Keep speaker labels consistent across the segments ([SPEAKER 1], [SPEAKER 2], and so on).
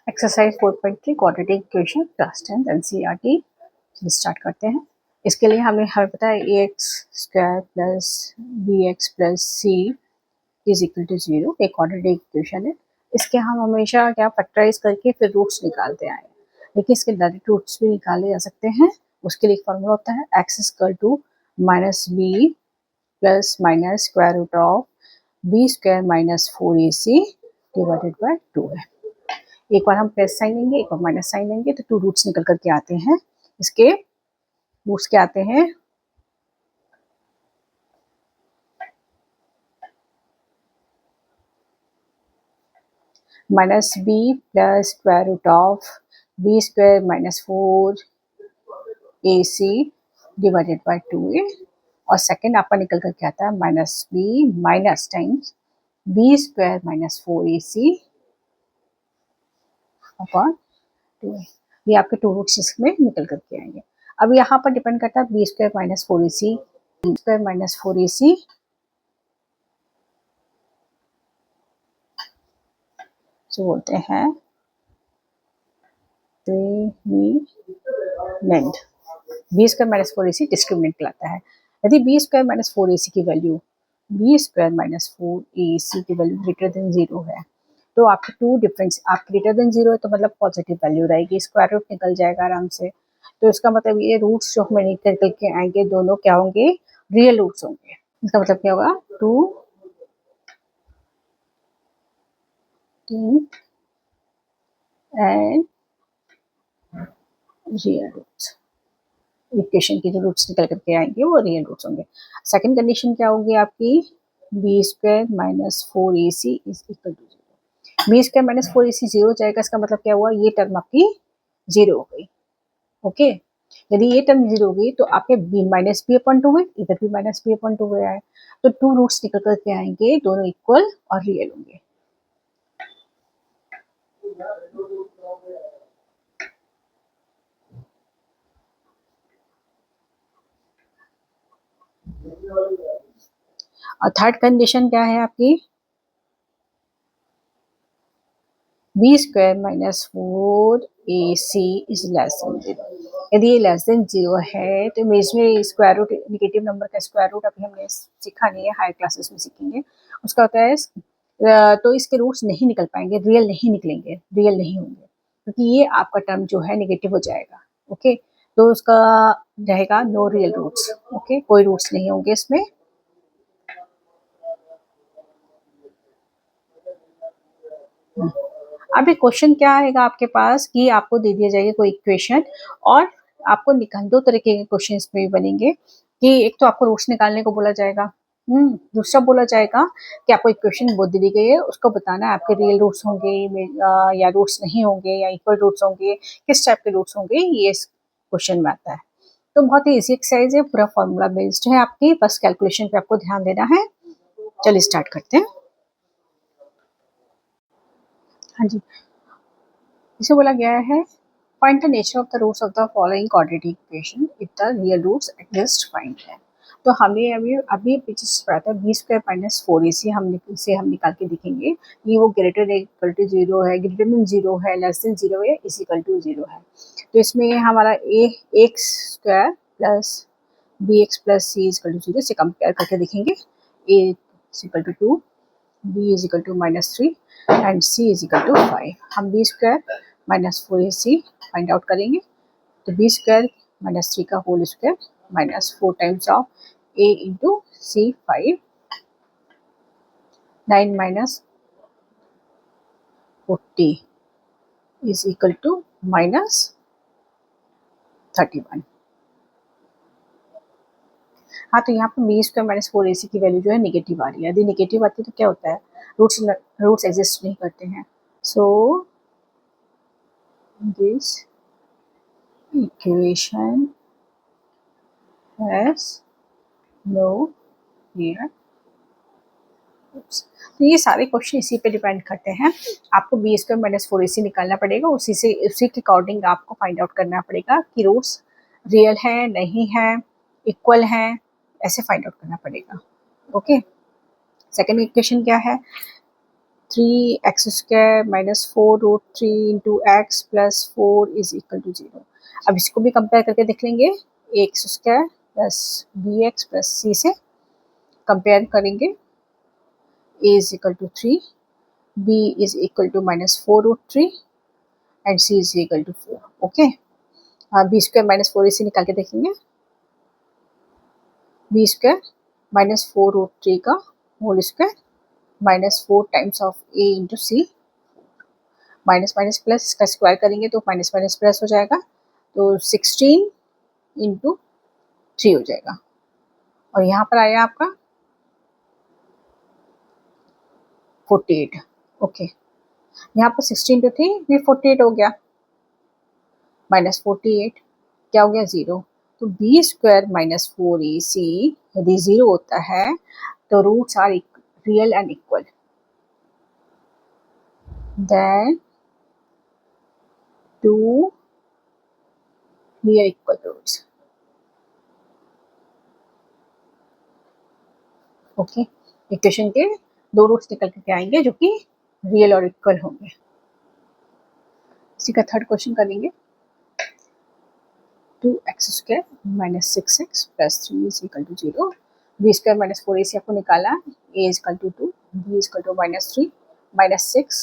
[SPEAKER 1] Exercise 4.3 quadratic equation class 10 NCERT. Start करते हैं। इसके लिए हमें पता है A X square plus B X plus C is equal to 0 एक क्वाड्रेटिक इक्वेशन है। इसके हम हमेशा क्या फैक्टराइज करके फिर रूट्स निकालते आए, लेकिन इसके डायरेक्ट रूट्स भी निकाले जा सकते हैं। उसके लिए एक फॉर्मूला होता है X equal to minus B plus minus square root of B square minus 4ac divided by 2 है। एक बार हम प्लस साइन लेंगे, एक बार माइनस साइन लेंगे, तो 2 रूट्स निकल करके आते हैं। इसके रूट्स क्या आते हैं, minus B plus square root of B square minus 4ac divided by 2a। और सेकंड आपका निकल करके आता है minus B minus times B square minus 4ac upon 2a। ये आपके 2 रूट्स इसमें निकल करके आएंगे। अब यहाँ पर डिपेंड करता है B square minus 4ac square minus 4ac जो बोलते हैं determinant. B square minus 4ac discriminant कहलाता है। यदि बी स्क्वायर माइनस 4ac की value B square minus 4ac की वैल्यू ग्रेटर देन 0 है, तो आपके 2 डिफरेंस आप ग्रेटर देन 0 है तो मतलब पॉजिटिव वैल्यू रहेगी, स्क्वायर रूट निकल जाएगा आराम से। तो इसका मतलब ये रूट्स जो हमें निकल के आएंगे दोनों क्या होंगे, रियल रूट्स होंगे। इसका मतलब क्या होगा 2 एंड रियल रूट्स। इक्वेशन के जो रूट्स निकल करके आएंगे वो रियल रूट्स होंगे। सेकंड कंडीशन क्या होगी आपकी, B square minus 4ac is equal to 0। B square minus 4ac 0 हो जाएगा। इसका मतलब क्या हुआ, ये टर्म आपकी 0 हो गई। ओके, यदि ये टर्म 0 हो गई तो आपके b माइनस बी अपॉन 2 है, इधर भी माइनस बी अपॉन 2 गया है, तो 2 रूट्स निकल करके आएंगे, दोनों इक्वल और रियल होंगे। और थर्ड कंडीशन क्या है आपकी, B square minus 4ac is less than 0। यदि ये लेस देन 0 है तो इमेज में स्क्वायर रूट, निगेटिव नंबर का स्क्वायर रूट अभी हमने सीखा नहीं है, हायर क्लासेस में सीखेंगे। उसका होता है तो इसके रूट्स नहीं निकल पाएंगे, रियल नहीं निकलेंगे, रियल नहीं होंगे, क्योंकि ये आपका टर्म जो है निगेटिव हो जाएगा। ओके, तो उसका रहेगा नो रियल रूट्स। ओके, कोई रूट्स नहीं होंगे इसमें। अभी क्वेश्चन क्या आएगा आपके पास कि आपको दे दिया जाएगा कोई इक्वेशन और आपको निकाल, 2 तरीके के क्वेश्चन इसमें भी बनेंगे कि एक तो आपको रूट्स निकालने को बोला जाएगा, दूसरा बोला जाएगा कि आपको इक्वेशन वो दे दी गई है, उसको बताना है आपके रियल रूट्स होंगे या रूट्स नहीं होंगे या इक्वल रूट्स होंगे, किस टाइप के रूट्स होंगे, ये इस क्वेश्चन में आता है। तो बहुत ही इजी एक्सरसाइज है, पूरा फॉर्मूला बेस्ड है आपकी, बस कैलकुलेशन पे आपको ध्यान देना है। चलिए स्टार्ट करते हैं। हाँ जी, इसे बोला गया है find the nature of the roots of the following quadratic equation if the real roots exist find है। तो हमें अभी पीछे पढ़ा था बी स्क्वायर माइनस 4ac हम निकाल के देखेंगे कि वो ग्रेटर देन इक्वल टू 0 है, ग्रेटर देन 0 है, लेस देन 0 है, इज इक्वल टू 0 है। तो इसमें हमारा A X square plus B X plus C is equal to 0 से कंपेयर करके देखेंगे। A is equal to 2, b is equal to minus 3 and c is equal to 5। हम b square minus 4ac find out करेंगे, तो b square minus 3 का whole square minus 4 times of a into c 5, 9 minus 40 is equal to minus 31। हाँ, तो यहाँ पर B square minus 4ac की value जो है निगेटिव आ रही है। यदि निगेटिव आती है तो क्या होता है, रूट्स एग्जिस्ट नहीं करते हैं। So this equation has no real roots. तो ये सारे क्वेश्चन इसी पे डिपेंड करते हैं। आपको बी स्क्वायर माइनस 4ac निकालना पड़ेगा, उसी के अकॉर्डिंग आपको फाइंड आउट करना पड़ेगा कि रूट्स रियल है नहीं है, इक्वल है, ऐसे फाइंड आउट करना पड़ेगा। ओके, सेकेंड इक्वेशन क्या है, 3x square minus 4√3 into X plus 4 is equal to 0। अब इसको भी कंपेयर करके देख लेंगे, X square plus B X plus C से कंपेयर करेंगे। a is equal to 3, b is equal to minus 4√3 and c is equal to 4। Okay, B square minus 4 इसे निकाल के देखेंगे। बी स्क्वायर माइनस 4√3 का whole square minus 4 times of a into C, minus minus plus इसका square करेंगे तो minus minus plus हो जाएगा, तो 16 इंटू 3 हो जाएगा। और यहाँ पर आया आपका 48। ओके, यहाँ पर 16 इंटू 3 भी 48 हो गया, माइनस 48 क्या हो गया 0। तो बी स्क्वायर माइनस 4ac यदि 0 होता है तो roots are real and equal, then two real equal roots. Okay, equation के दो रूट्स निकल के आएंगे जो कि रियल और इक्वल होंगे। इसी का थर्ड क्वेश्चन करेंगे। 2x square minus 6x plus 3 is equal to 0। B square minus 4ac आपको निकाला, a is equal to 2, b is equal to minus 3 minus 6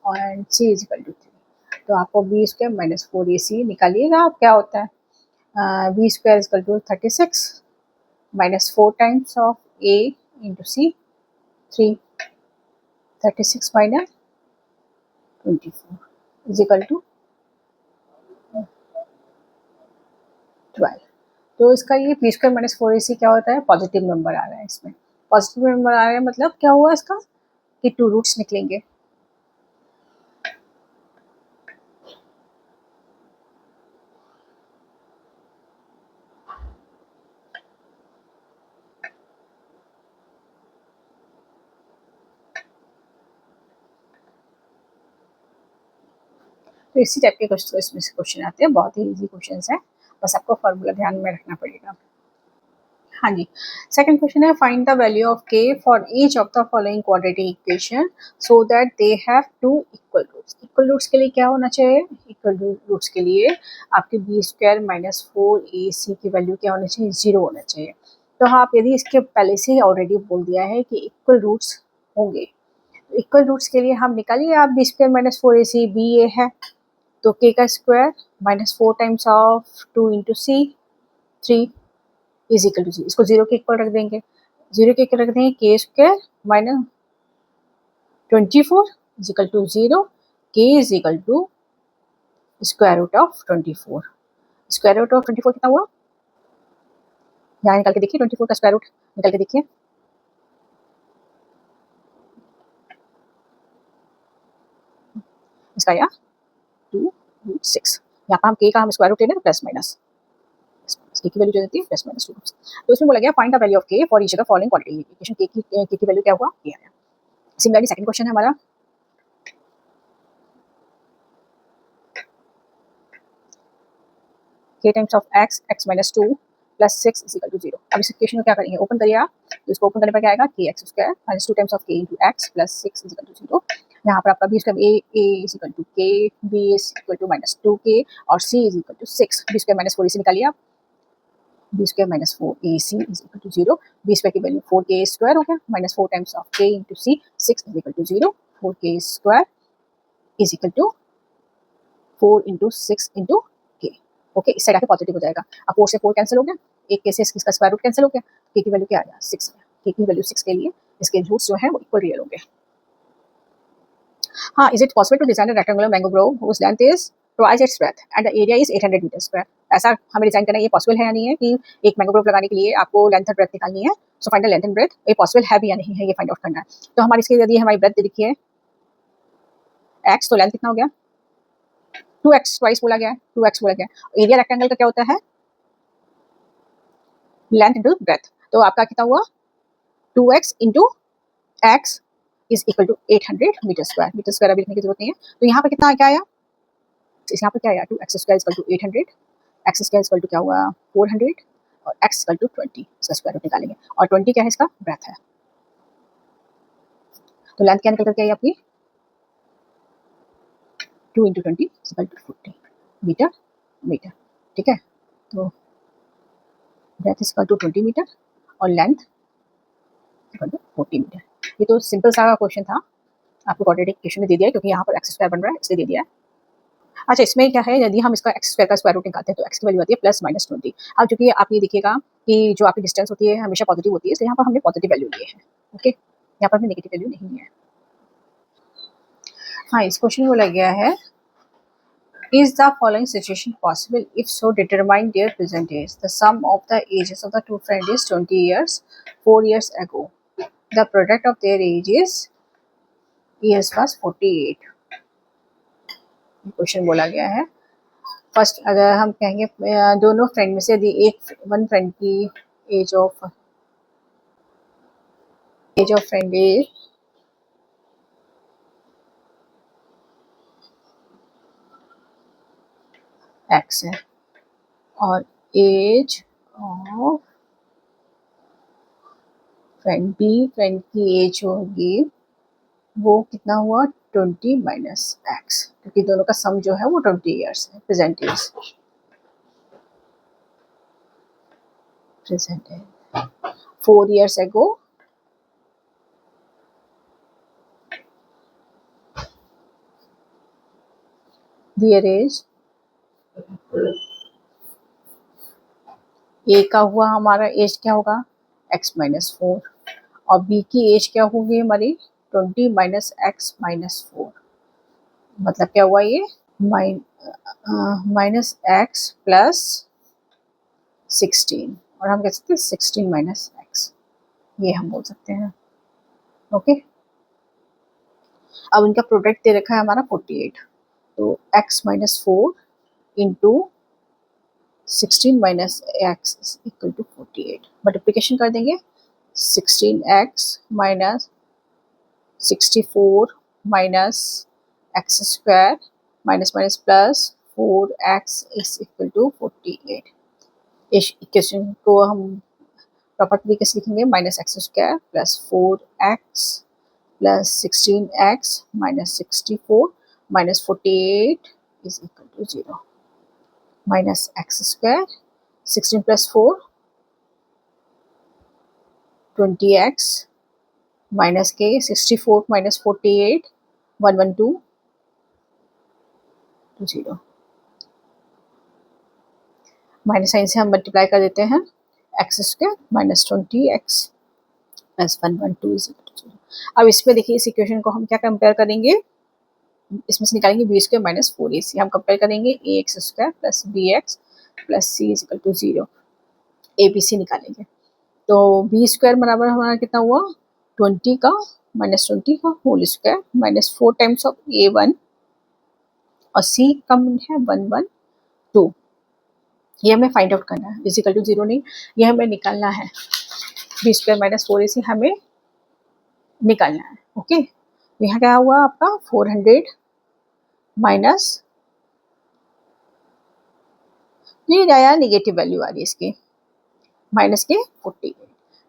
[SPEAKER 1] और c इज इक्वल टू 3। तो आपको b स्क्वायर माइनस 4ac निकालिएगा, अब क्या होता है, b square is equal to 36 minus 4 times of a into c, 3 36 minus 24 is equal to 12। तो इसका ये बी स्क्वायर माइनस 4ac क्या होता है, पॉजिटिव नंबर आ रहा है। इसमें पॉजिटिव नंबर आ रहा है मतलब क्या हुआ इसका कि टू रूट्स निकलेंगे। तो इसी टाइप के क्वेश्चन इसमें से क्वेश्चन आते हैं, बहुत ही इजी क्वेश्चन है, बस आपको फॉर्मूला ध्यान में रखना पड़ेगा। हाँ जी, सेकंड क्वेश्चन है, find the value of k for each of the following quadratic equation so that they have two equal roots. Equal roots के लिए क्या होना चाहिए, इक्वल रूट्स के लिए आपके बी स्क्वायर माइनस 4ac की वैल्यू क्या होनी चाहिए, 0 होना चाहिए। तो हाँ, आप यदि इसके पहले से ही ऑलरेडी बोल दिया है कि इक्वल रूट्स होंगे, तो इक्वल रूट्स के लिए हम निकालिए, आप B square minus 4ac B A है तो k का square minus 4 times of 2 into C, 3 is equal to 0। इसको 0 के इक्वल रख देंगे, 0 के इक्वल रख देंगे, k square minus 24 is equal to 0, k is equal to square root of 24। Square root of 24 कितना हुआ, यहाँ निकाल के देखिए, 24 का स्क्वायर रूट निकाल के देखिए, इसका या 2√6। यहाँ पर हम k का हम स्क्वायर रूट ले लें प्लस माइनस, k की वैल्यू जो देती है प्लस माइनस 2। तो इसमें बोला गया find the value of k for each of the following quadratic equation. k की वैल्यू क्या हुआ, ये आया। सिमिलरली सेकंड क्वेश्चन है हमारा, k times of x minus 2 plus 6 is equal to 0। अब इस इक्वेशन को क्या करेंगे, ओपन करिए आप, तो इसको ओपन करने पर क्या आएगा, kx square minus 2 times of k into X plus 6 is equal to 0। यहाँ पर आपका b square a is equal to k, b is equal to minus 2k और c is equal to 6। b square minus 4 इसे निकालिए आप, b square minus 4ac is equal to 0। b square की value 4k square हो गया minus 4 times of k into c, 6 is equal to 0। 4k square is equal to 4 into 6 into k। Okay, इस side आके positive हो जाएगा। अब 4 से 4 cancel हो गया, एक के से इसका स्क्वायर रूट कैंसिल हो गया, k की वैल्यू क्या आ गया, 6 है। k की वैल्यू 6 के लिए इसके रूट्स जो है वो इक्वल रियल होंगे। हाँ, is it possible to design a rectangular mango grove whose length is twice its breadth and the area is 800 metre square. ऐसा हमें डिजाइन करना, ये पॉसिबल है या नहीं है कि एक मैंगो ग्रोव लगाने के लिए आपको लेंथ और ब्रेथ निकालनी है। So find the length and breadth, ये पॉसिबल है भी या नहीं है, ये फाइंड आउट करना है। तो हमारी इसके यदि हमारी ब्रेथ देखिए x, तो लेंथ कितना हो गया 2x, ट्वाइस बोला गया है, 2x बोला गया। एरिया रेक्टेंगल का क्या होता है, लेंथ इंटू ब्रेथ। तो आपका कितना हुआ 2x into x is equal to 800 metre square. Metre square अभी लिखने की जरूरत नहीं है। तो यहाँ पर कितना क्या आया, यहाँ पर क्या आया 2x square equal to 800, x square equal to क्या हुआ 400 और x इक्वल टू 20, इसका स्क्वायर रूट निकालेंगे और 20 क्या है, इसका ब्रेथ है। तो लेंथ क्या निकल करके आई आपकी 2 × 20 = 40 मीटर मीटर, ठीक है। तो breadth is equal to 20 metre और लेंथ इक्वल टू 40 मीटर। ये तो सिंपल सा क्वेश्चन था, आपको क्वाड्रेटिक इक्वेशन में दे दिया है क्योंकि यहाँ पर एक्स स्क्वायर बन रहा है इसलिए दे दिया है। अच्छा, इसमें क्या है, यदि हम इसका एक्स स्क्वायर का स्क्वायर रूट निकालते हैं तो एक्स की वैल्यू आती है +-20। अब चूंकि आप ये देखिएगा कि जो आपकी डिस्टेंस होती है हमेशा पॉजिटिव होती है, इसलिए यहाँ पर हमने पॉजिटिव वैल्यू ली है। ओके, यहाँ पर हमने नेगेटिव वैल्यू नहीं ली है। हाँ, इस क्वेश्चन में बोला गया है is the following situation possible? If so, determine their present age. The sum of the ages of the two friends is 20 years 4 years ago. The product of their ages years was 48. Question बोला गया है। First अगर हम कहेंगे दोनों friend में से यदि वन फ्रेंड की age of friend is x है और एज ऑफ फ्रेंड की एज होगी वो कितना हुआ 20 - x, क्योंकि दोनों का सम जो है वो 20 ईयर्स है। Present age 4 years ago their age, A का हुआ हमारा एज क्या होगा x - 4 और बी की एज क्या होगी हमारी 20 - x - 4, मतलब क्या हुआ ये -x + 16 और हम कह सकते हैं 16 - x, ये हम बोल सकते हैं। ओके, अब इनका प्रोडक्ट दे रखा है हमारा 48, तो x - 4 into 16 - x equal to 48, multiplication कर देंगे 16x - 64 - x square minus plus 4x is equal to 48। इस इक्वेशन को हम प्रॉपर तरीके से लिखेंगे -x square + 4x + 16x - 64 - 48 is equal to 0। -x square 16 + 4 20x minus के 64 - 48 112 0, माइनस साइन से हम मल्टीप्लाई कर देते हैं x स्क्वायर -20x + 112 0। अब इसमें देखिए इस इक्वेशन को हम क्या कंपेयर करेंगे, इसमें से निकालेंगे बी स्क्वायर माइनस 4ac, हम कंपेयर करेंगे ax square plus bx plus c is equal to 0, abc निकालेंगे। तो बी स्क्वायर बराबर हमारा कितना हुआ 20 का -20 का whole square -4 times of a1 और c कम है 112, ये हमें फाइंड आउट करना है, इज इक्वल टू 0 नहीं, ये हमें निकालना है। बी स्क्वायर माइनस 4ac हमें निकालना है। ओके, यहाँ क्या हुआ आपका 400 माइनस, ये आया नेगेटिव वैल्यू आ रही है इसकी माइनस के 48।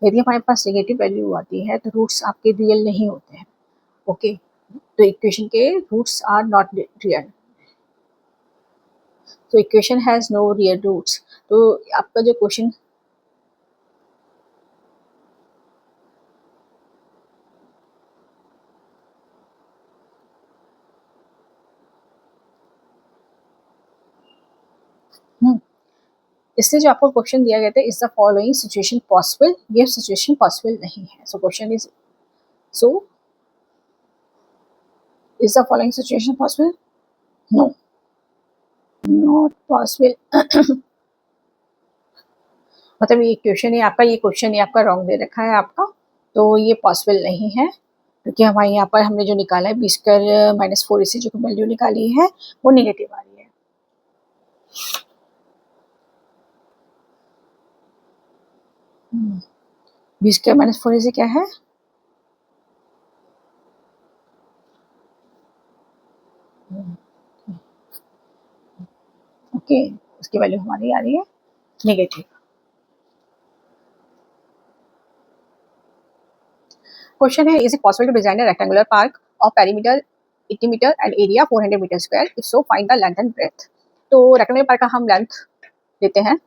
[SPEAKER 1] यदि हमारे पास नेगेटिव वैल्यू आती है तो रूट्स आपके रियल नहीं होते हैं। ओके, तो इक्वेशन के रूट्स आर नॉट रियल, तो equation has no real roots. तो आपका जो क्वेश्चन इसलिए जो आपको क्वेश्चन दिया गया था is the following situation possible, ये सिचुएशन पॉसिबल नहीं है। So question is is the following situation possible, no not possible. मतलब ये क्वेश्चन है आपका, ये क्वेश्चन है आपका रॉन्ग दे रखा है आपका, तो ये पॉसिबल नहीं है क्योंकि हमारे यहाँ पर हमने जो निकाला है बी स्क्वायर माइनस 4ac जो वैल्यू निकाली है वो निगेटिव आ रही है। बी स्क्वायर माइनस 4ac क्या है, ओके, उसकी वैल्यू हमारी आ रही है नेगेटिव। क्वेश्चन है, is it possible to design a rectangular park of perimeter 80 metre and area 400 metre square, if so find the length and breadth. तो रेक्टेंगुलर पार्क का हम लेंथ लेते हैं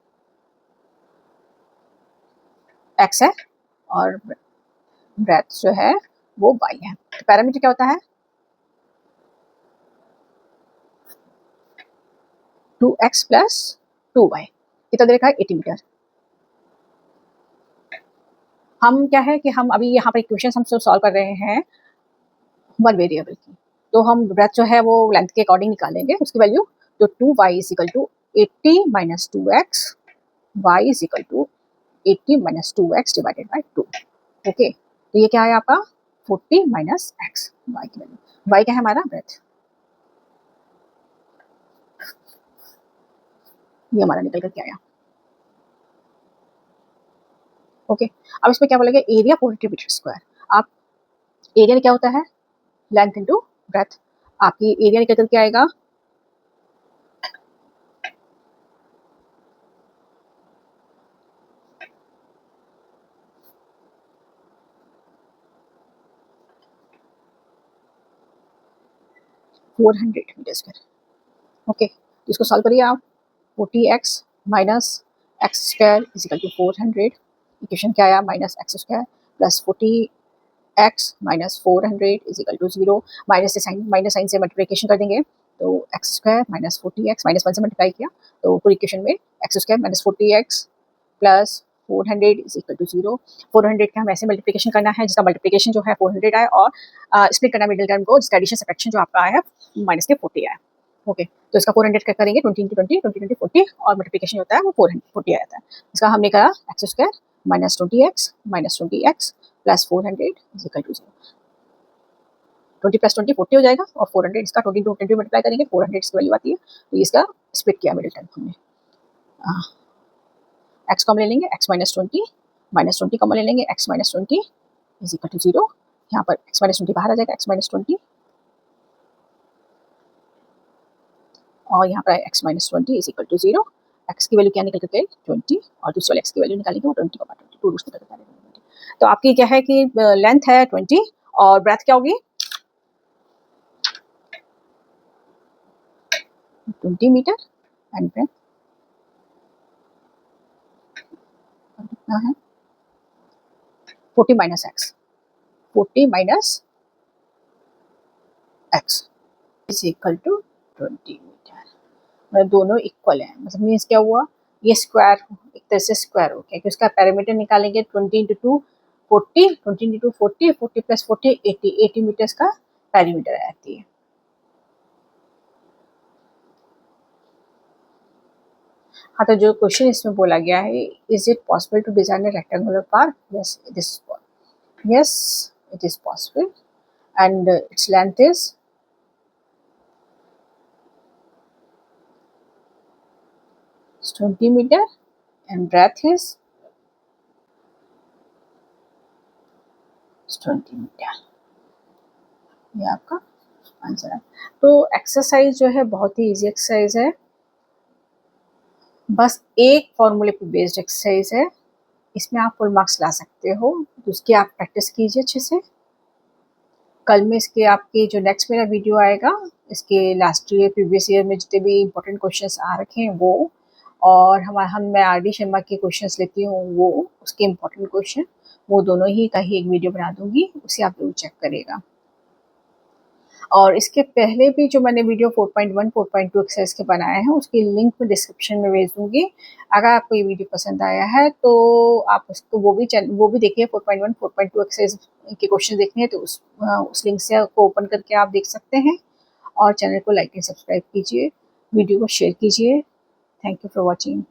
[SPEAKER 1] x है और ब्रेथ जो है वो y है। तो पैरामीटर क्या होता है 2x प्लस 2y, कितना दे रखा है 80 मीटर। हम क्या है कि हम अभी यहाँ पर इक्वेशन हम सॉल्व कर रहे हैं वन वेरिएबल की, तो हम ब्रेथ जो है वो लेंथ के अकॉर्डिंग निकालेंगे उसकी वैल्यू। तो 2y is equal to 80 minus 2x, y is equal to 80 minus 2x divided by 2। Okay, तो ये क्या है आपका 40 माइनस x, y की वैल्यू, y क्या है हमारा ब्रेथ, ये हमारा निकल कर के आया। ओके, अब इसमें क्या बोलेंगे एरिया 400 मीटर स्क्वायर। आप एरिया क्या होता है लेंथ इनटू ब्रेथ, आपकी एरिया निकल कर के आएगा 400 मीटर स्क्वायर। ओके, तो इसको सॉल्व करिए आप। 40x minus x square is equal to 400, equation क्या आया minus x square plus 40x minus 400 is equal to 0। Minus sign से मल्टीप्लिकेशन कर देंगे, तो x square minus 40x minus 1 से मल्टीप्लाई किया, तो पूरी इक्वेशन में x square minus 40x plus 400 is equal to 0। 400 का हमें ऐसे मल्टीप्लिकेशन करना है जिसका मल्टीप्लिकेशन जो है 400 आए और स्प्लिट करना मिडिल टर्म को, जिसका एडिशन सब्ट्रैक्शन जो आपका आया है माइनस के 40 आया। ओके, तो इसका 400 का करेंगे 20 इंटू 20, 20 इंटू 40 और मल्टीप्लिकेशन होता है वो 440 आ जाता है। इसका हमने करा x square minus 20x minus 20x plus 400 is equal to 0। 20 plus 20 40 हो जाएगा और 400 इसका 20 इंटू 20 मल्टीप्लाई करेंगे, 400 इसकी वैल्यू आती है, तो इसका स्प्लिट किया मिडिल टर्म हमने। एक्स कॉमन ले लेंगे, एक्स माइनस 20 माइनस 20 कॉमन ले लेंगे, x minus 20 is equal to 0। यहाँ पर एक्स माइनस 20 बाहर आ जाएगा, एक्स माइनस 20 और यहाँ पर x minus 20 is equal to 0। एक्स की वैल्यू क्या निकल करके 20 और दूसरे वाले एक्स की वैल्यू निकालेंगे वो 20 का 22 रूट्स निकल कर 20। तो आपकी क्या है कि लेंथ है 20 और ब्रेथ क्या होगी 20 मीटर एंड ब्रेथ कितना है 40 minus x, 40 minus x is equal to 20 metre. मतलब दोनों इक्वल है, मतलब मीन्स क्या हुआ ये स्क्वायर एक तरह से स्क्वायर हो गया, कि उसका पैरामीटर निकालेंगे 20 इंटू 2 40, 20 इंटू 40, 40 प्लस 40 80, 80 मीटर्स का पैरामीटर आती है। हाँ, तो जो क्वेश्चन इसमें बोला गया है is it possible to design a rectangular park, yes it is, yes it is possible and its length is 20 meter and breadth is 20 meter। ये आपका आंसर है। तो एक्सरसाइज जो है बहुत ही इजी एक्सरसाइज है, बस एक फॉर्मूले पे बेस्ड एक्सरसाइज है, इसमें आप फुल मार्क्स ला सकते हो, तो उसकी आप प्रैक्टिस कीजिए अच्छे से। कल में इसके आपके जो नेक्स्ट मेरा वीडियो आएगा इसके लास्ट ईयर प्रीवियस ईयर में जितने भी इंपॉर्टेंट क्वेश्चंस आ रखे हैं वो, और मैं आर डी शर्मा के क्वेश्चंस लेती हूँ वो उसके इम्पोर्टेंट क्वेश्चन, वो दोनों ही का ही एक वीडियो बना दूंगी, उसे आप जरूर चेक करेगा। और इसके पहले भी जो मैंने वीडियो 4.1 4.2 एक्सरसाइज के बनाए हैं उसकी लिंक मैं डिस्क्रिप्शन में भेज दूंगी। अगर आपको ये वीडियो पसंद आया है तो आप उसको वो भी देखिए, 4.1 4.2 एक्सरसाइज के क्वेश्चन देखने हैं तो उस लिंक से को ओपन करके आप देख सकते हैं। और चैनल को लाइक एंड सब्सक्राइब कीजिए, वीडियो को शेयर कीजिए। Thank you for watching.